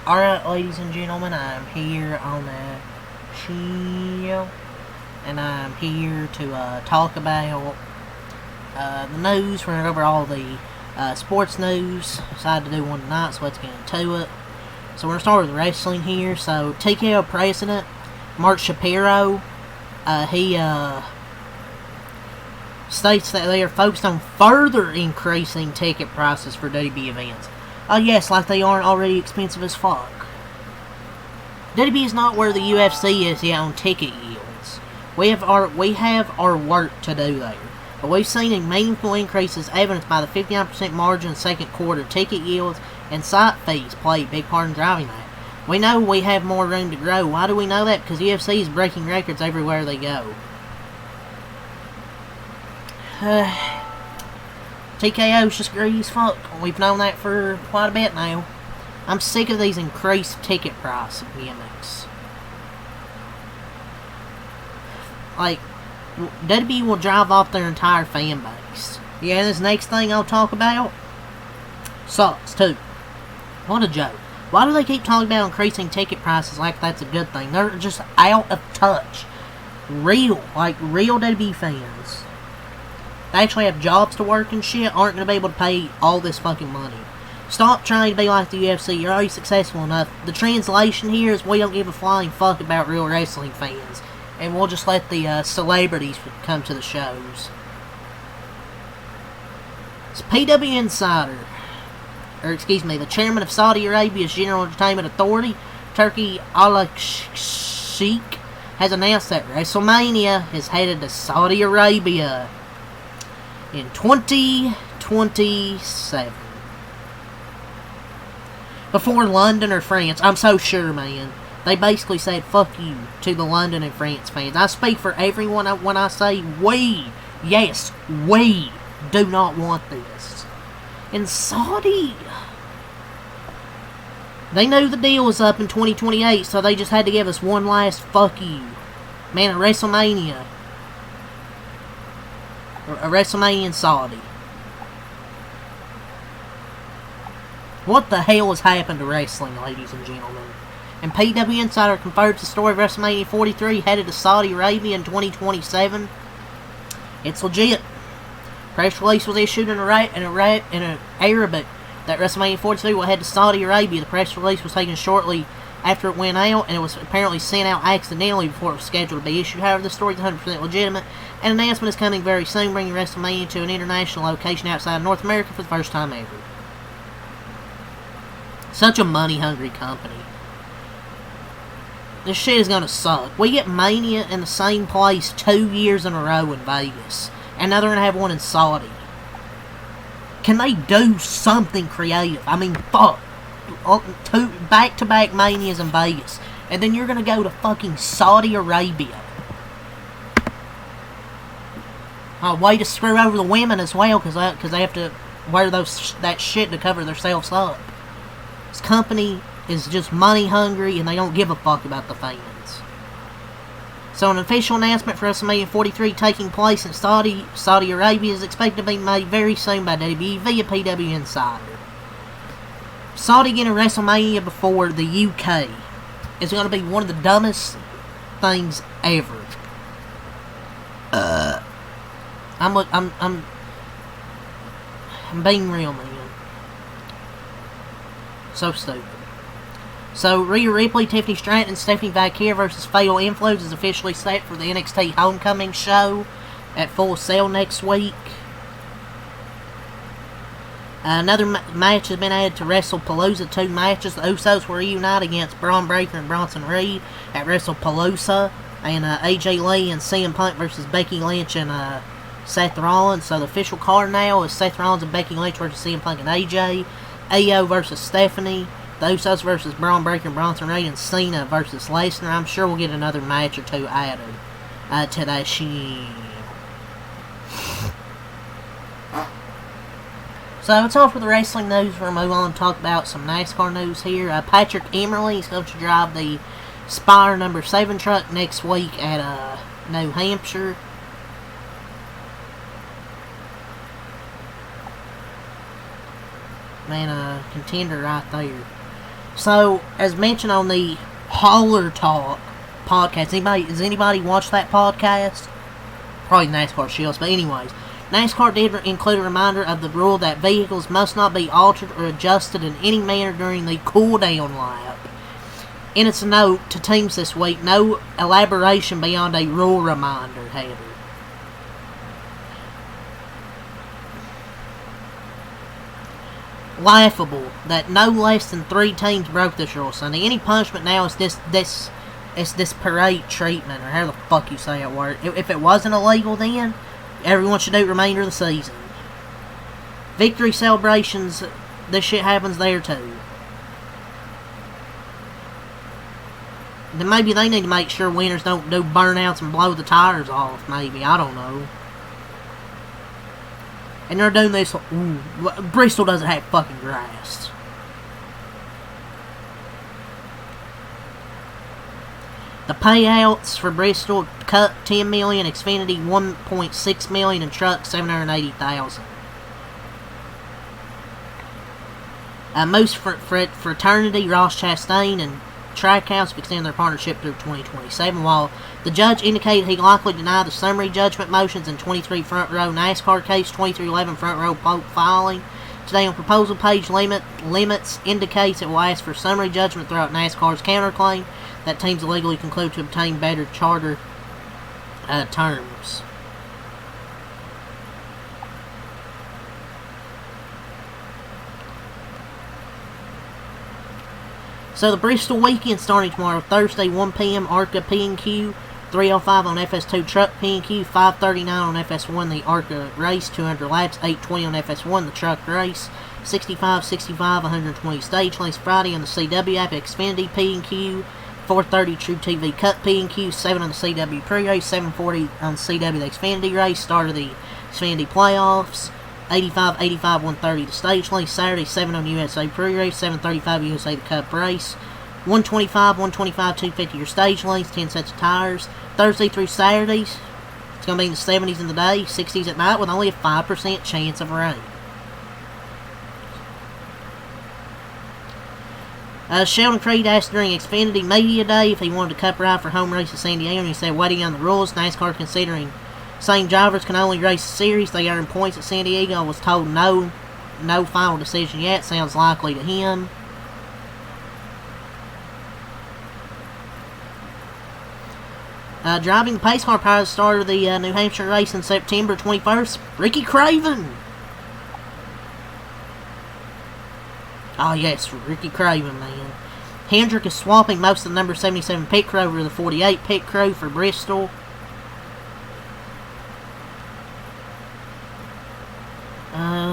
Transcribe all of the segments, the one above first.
Alright, ladies and gentlemen, I'm here on the show, and I'm here to talk about the news. We're going to go over all the sports news. Decided to do one tonight, so let's get into it. So we're going to start with wrestling here. So TKO president, Mark Shapiro, he states that they are focused on further increasing ticket prices for WWE events. Oh yes, like they aren't already expensive as fuck. WWE is not where the UFC is yet on ticket yields. We have our work to do there. But we've seen a meaningful increases evidenced by the 59% margin in second quarter. Ticket yields and site fees play a big part in driving that. We know we have more room to grow. Why do we know that? Because the UFC is breaking records everywhere they go. TKO's just greedy as fuck. We've known that for quite a bit now. I'm sick of these increased ticket price gimmicks. Like, WWE will drive off their entire fan base. Yeah, this next thing I'll talk about sucks too. What a joke. Why do they keep talking about increasing ticket prices like that's a good thing? They're just out of touch. Real WWE fans actually have jobs to work and shit aren't going to be able to pay all this fucking money. Stop trying to be like the UFC. You're already successful enough. The translation here is we don't give a flying fuck about real wrestling fans. And we'll just let the celebrities come to the shows. It's PW Insider. The chairman of Saudi Arabia's General Entertainment Authority, Turkey Al-Sheikh, has announced that WrestleMania is headed to Saudi Arabia in 2027. Before London or France. I'm so sure, man. They basically said, fuck you, to the London and France fans. I speak for everyone when I say we, yes, we do not want this. In Saudi, they knew the deal was up in 2028, so they just had to give us one last fuck you. Man, a WrestleMania in Saudi. What the hell has happened to wrestling, ladies and gentlemen? And PW Insider confirms the story of WrestleMania 43 headed to Saudi Arabia in 2027. It's legit. Press release was issued in Arabic that WrestleMania 43 will head to Saudi Arabia. The press release was taken shortly after it went out, and it was apparently sent out accidentally before it was scheduled to be issued. However, the story is 100% legitimate. An announcement is coming very soon, bringing WrestleMania to an international location outside of North America for the first time ever. Such a money-hungry company. This shit is gonna suck. We get Mania in the same place 2 years in a row in Vegas. And now they're gonna have one in Saudi. Can they do something creative? I mean, fuck. 2 back-to-back Manias in Vegas. And then you're gonna go to fucking Saudi Arabia. Way to screw over the women as well, because they have to wear that shit to cover themselves up. This company is just money hungry and they don't give a fuck about the fans. So an official announcement for WrestleMania 43 taking place in Saudi Arabia is expected to be made very soon by WWE via PW Insider. Saudi getting WrestleMania before the UK is going to be one of the dumbest things ever. I'm being real, man. So stupid. So, Rhea Ripley, Tiffany Stratton, and Stephanie Vaquer versus Fatal Influence is officially set for the NXT Homecoming show at Full Sail next week. Another match has been added to WrestlePalooza. 2 matches. The Usos will reunite against Braun Breaker and Bronson Reed at WrestlePalooza. And AJ Lee and CM Punk versus Becky Lynch and Seth Rollins. So the official card now is Seth Rollins and Becky Lynch versus CM Punk and AJ. AO versus Stephanie. The Usos versus Braun Breaker and Bronson Reed, and Cena versus Lesnar. I'm sure we'll get another match or two added to that shit. So that's all for the wrestling news. We're going to move on and talk about some NASCAR news here. Patrick Emerly is going to drive the Spire number 7 truck next week at New Hampshire. Man, a contender right there. So, as mentioned on the Hauler Talk podcast, does anybody watch that podcast? Probably NASCAR Shields, but anyways. NASCAR did include a reminder of the rule that vehicles must not be altered or adjusted in any manner during the cool-down lap. In its note to teams this week, no elaboration beyond a rule reminder header. Laughable that no less than 3 teams broke this rule Sunday. Any punishment now is this parade treatment, or how the fuck you say that word. If it wasn't illegal then, everyone should do the remainder of the season. Victory celebrations, this shit happens there too. Then maybe they need to make sure winners don't do burnouts and blow the tires off, maybe. I don't know. And they're doing this. Bristol doesn't have fucking grass. The payouts for Bristol: Cup $10 million, Xfinity $1.6 million, and Truck $780,000. Moose Fraternity, Ross Chastain, and Trackhouse extend their partnership through 2027, while the judge indicated he likely denied the summary judgment motions in 23 front row NASCAR case, 2311 front row Pope filing. Today on proposal page limits indicates it will ask for summary judgment throughout NASCAR's counterclaim that teams illegally conclude to obtain better charter terms. So the Bristol weekend starting tomorrow, Thursday, 1 p.m. ARCA P&Q, 3:05 on FS2 Truck P&Q, 5:39 on FS1 the ARCA race, 200 laps, 8:20 on FS1 the Truck race, 65, 120 stage lanes. Friday on the CW app, Xfinity P&Q, 4:30 True TV Cup P&Q, 7 on the CW pre-race, 7:40 on the CW the Xfinity race, start of the Xfinity playoffs. 85, 130 the stage lane. Saturday, 7 on USA pre-race, 7:35 USA the Cup race. 125, 250 your stage lanes, 10 sets of tires. Thursday through Saturdays, it's going to be in the 70s in the day, 60s at night, with only a 5% chance of rain. Sheldon Creed asked during Xfinity Media Day if he wanted a Cup ride for home race at San Diego, and he said, waiting on the rules. NASCAR considering same drivers can only race the series. They earn points at San Diego. Was told no final decision yet. Sounds likely to him. Driving the pace car prior to the start of the New Hampshire race on September 21st, Ricky Craven. Oh yes, Ricky Craven, man. Hendrick is swapping most of the number 77 pit crew over to the 48 pit crew for Bristol.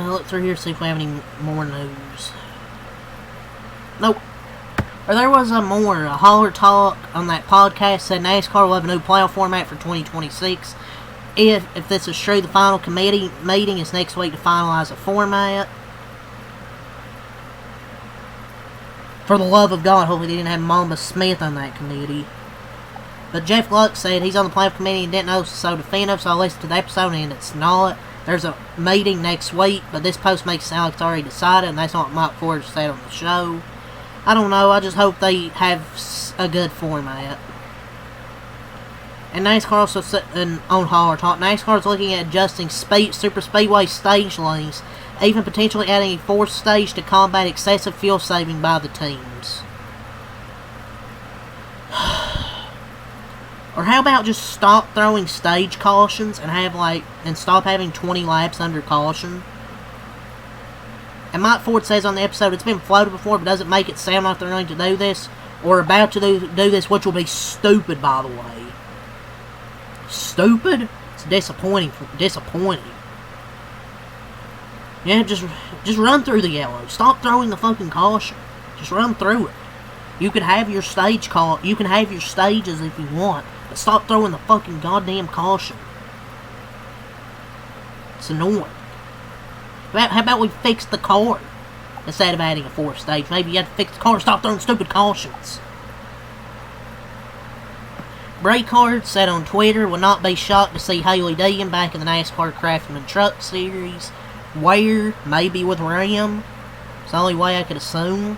Look through here, see if we have any more news. Nope. Or there was a Hauler Talk on that podcast said NASCAR will have a new playoff format for 2026. If this is true, the final committee meeting is next week to finalize a format. For the love of God, hopefully they didn't have Mama Smith on that committee. But Jeff Gluck said he's on the playoff committee and didn't know so definitive, so I listened to the episode and it's not. There's a meeting next week, but this post makes it sound like it's already decided, and that's not what Mike Ford said on the show. I don't know, I just hope they have a good format. And NASCAR also said on Hauler Talk, NASCAR is looking at adjusting super speedway stage lanes, even potentially adding a 4th stage to combat excessive fuel saving by the teams. Or how about just stop throwing stage cautions and stop having 20 laps under caution? And Mike Ford says on the episode, it's been floated before, but doesn't make it sound like they're going to do this, or about to do this, which will be stupid, by the way. Stupid? It's disappointing. Yeah, just run through the yellow. Stop throwing the fucking caution. Just run through it. You can have your stage you can have your stages if you want, but stop throwing the fucking goddamn caution. It's annoying. How about we fix the car instead of adding a 4th stage? Maybe you have to fix the car. Stop throwing stupid cautions. Braycard said on Twitter, will not be shocked to see Haley Deegan back in the NASCAR Craftsman Truck Series. Where? Maybe with Ram. It's the only way I could assume.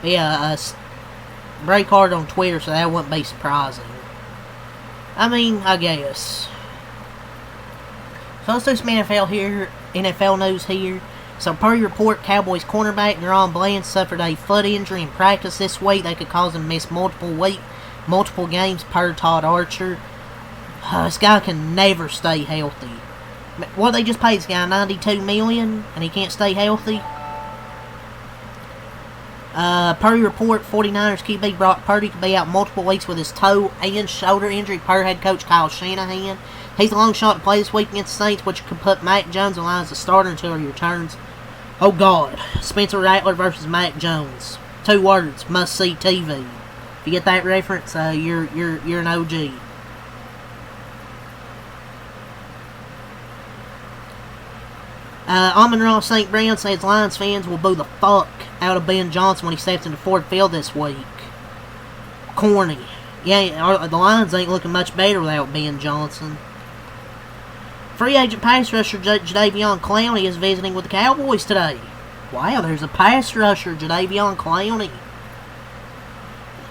be a break hard on Twitter, so that wouldn't be surprising. I mean, I guess. So let's do some NFL news here. So per report, Cowboys cornerback Deron Bland suffered a foot injury in practice this week that could cause him to miss multiple games per Todd Archer. This guy can never stay healthy. What, they just paid this guy $92 million and he can't stay healthy? Per report, 49ers QB Brock Purdy could be out multiple weeks with his toe and shoulder injury per head coach Kyle Shanahan. He's a long shot to play this week against the Saints, which could put Mac Jones in line as a starter until he returns. Oh God, Spencer Rattler versus Mac Jones. 2 words, must-see TV. If you get that reference, you're an OG. Amon-Ra St. Brown says Lions fans will boo the fuck out of Ben Johnson when he steps into Ford Field this week. Corny. Yeah, the Lions ain't looking much better without Ben Johnson. Free agent pass rusher Jadeveon Clowney is visiting with the Cowboys today. Wow, there's a pass rusher, Jadeveon Clowney.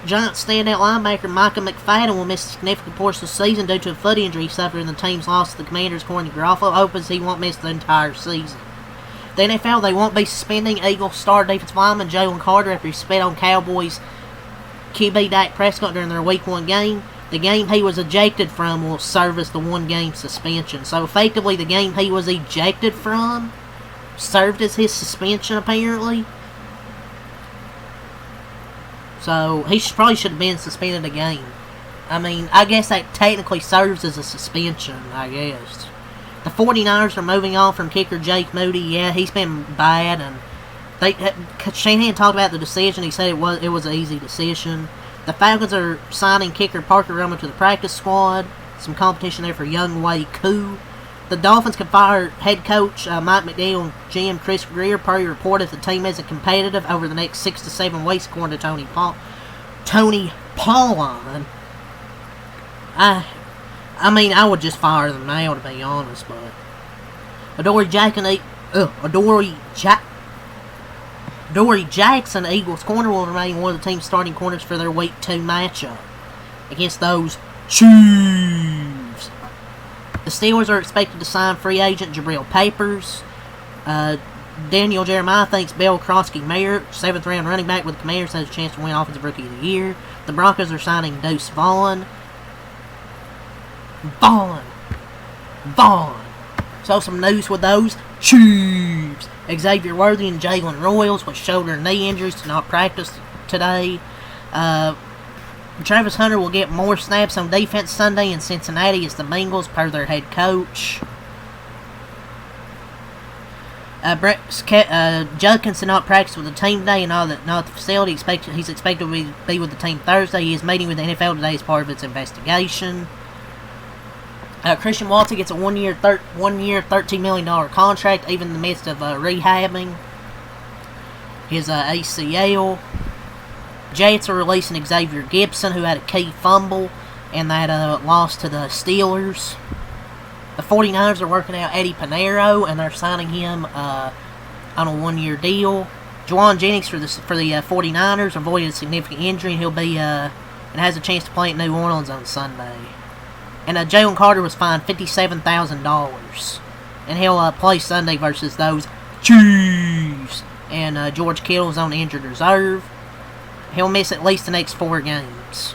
Giants standout linebacker Micah McFadden will miss a significant portion of the season due to a foot injury he suffered in the team's loss to the Commanders. According to Garofalo, opens he won't miss the entire season. The NFL, they won't be suspending Eagles star defensive lineman Jalen Carter after he spit on Cowboys QB Dak Prescott during their Week 1 game. The game he was ejected from will serve as the 1-game suspension. So effectively, the game he was ejected from served as his suspension, apparently. So he probably should have been suspended a game. I mean, I guess that technically serves as a suspension, I guess. The 49ers are moving on from kicker Jake Moody. Yeah, he's been bad, and Shanahan talked about the decision. He said it was an easy decision. The Falcons are signing kicker Parker Roman to the practice squad. Some competition there for Young Wei Koo. The Dolphins can fire head coach Mike McDaniel and GM Chris Greer per report if the team isn't competitive over the next 6 to 7 weeks, according to Tony Pollard. I mean, I would just fire them now, to be honest, but Adoree Jackson, Eagles corner, will remain one of the team's starting corners for their Week 2 matchup against those Chiefs. The Steelers are expected to sign free agent Jabril Papers. Daniel Jeremiah thinks Bill Krosky-Merritt, 7th-round running back with the Commanders, has a chance to win Offensive Rookie of the Year. The Broncos are signing Deuce Vaughn. So some news with those Chiefs. Xavier Worthy and Jalen Royals with shoulder and knee injuries to not practice today. Travis Hunter will get more snaps on defense Sunday in Cincinnati as the Bengals, per their head coach. Judkins did not practice with the team today and not at the facility. He's expected to be with the team Thursday. He is meeting with the NFL today as part of its investigation. Christian Walton gets a one-year, $13 million contract, even in the midst of rehabbing his ACL. Jets are releasing Xavier Gibson, who had a key fumble and that loss to the Steelers. The 49ers are working out Eddie Pinheiro, and they're signing him on a one-year deal. Juwan Jennings for the 49ers avoided a significant injury, and he'll be and has a chance to play at New Orleans on Sunday. And Jalen Carter was fined $57,000, and he'll play Sunday versus those Chiefs. And George Kittle is on the injured reserve. He'll miss at least the next 4 games.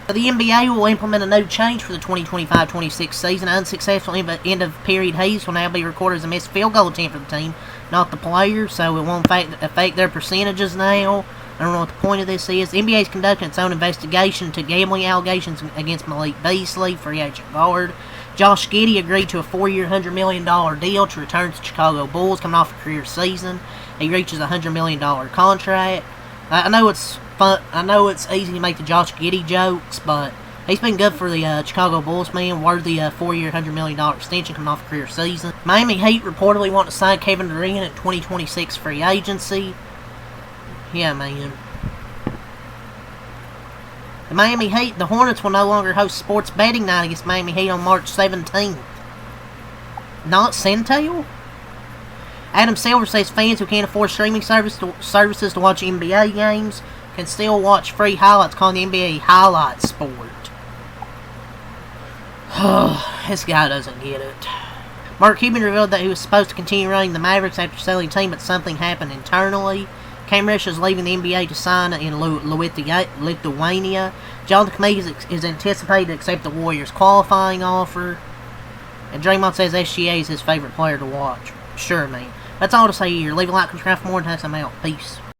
The NBA will implement a new change for the 2025-26 season. Unsuccessful end-of-period heaves will now be recorded as a missed field goal attempt for the team, not the player, so it won't affect their percentages now. I don't know what the point of this is. The NBA is conducting its own investigation into gambling allegations against Malik Beasley, free agent guard. Josh Giddey agreed to a 4-year, $100 million deal to return to the Chicago Bulls coming off a career season. He reaches a $100 million contract. I know it's fun. I know it's easy to make the Josh Giddey jokes, but he's been good for the Chicago Bulls, man. Worthy 4-year, $100 million extension coming off a career season. Miami Heat reportedly want to sign Kevin Durant at 2026 free agency. Yeah, man. The Miami Heat, the Hornets will no longer host sports betting night against Miami Heat on March 17th. Not Centennial? Adam Silver says fans who can't afford streaming services to watch NBA games can still watch free highlights called the NBA Highlight Sport. This guy doesn't get it. Mark Cuban revealed that he was supposed to continue running the Mavericks after selling the team, but something happened internally. Cam Reddish is leaving the NBA to sign in Lithuania. Jonathan Kuminga is anticipated to accept the Warriors' qualifying offer. And Draymond says SGA is his favorite player to watch. Sure, man. That's all to say here. Leave a like, subscribe for more, and I'm out. Peace.